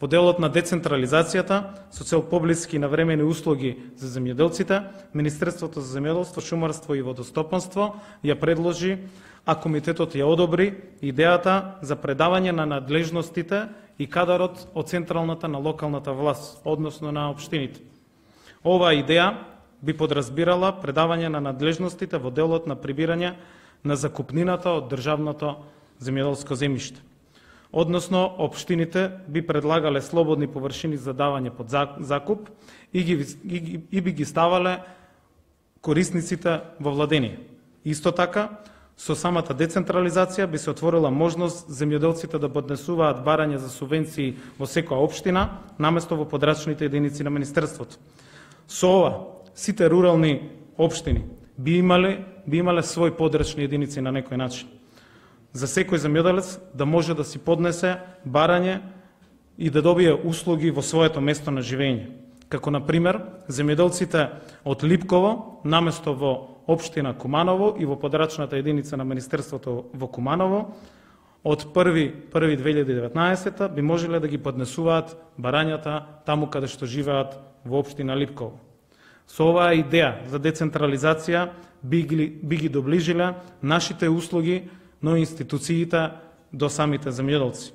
Во делот на децентрализацијата, со цел поблиски и навремени услуги за земјоделците, Министерството за земјоделство, шумарство и водостопанство ја предложи, а комитетот ја одобри идејата за предавање на надлежностите и кадарот од централната на локалната власт, односно на општините. Оваа идеја би подразбирала предавање на надлежностите во делот на прибирање на закупнината од државното земјоделско земјиште. Односно, општините би предлагале слободни површини за давање под закуп и би ги ставале корисниците во владение. Исто така, со самата децентрализација би се отворила можност земјоделците да поднесуваат барање за субвенции во секоја општина, наместо во подрачните единици на Министерството. Со ова, сите рурални општини би имале свој подрачни единици на некој начин. За секој земјоделец да може да си поднесе барање и да добие услуги во своето место на живење. Како, например, земјоделците од Липково, наместо во општина Куманово и во подрачната единица на Министерството во Куманово, од 1.1.2019 би можеле да ги поднесуваат барањата таму каде што живеат во општина Липково. Со оваа идеја за децентрализација би ги доближиле нашите услуги, но институциите до самите земјоделци.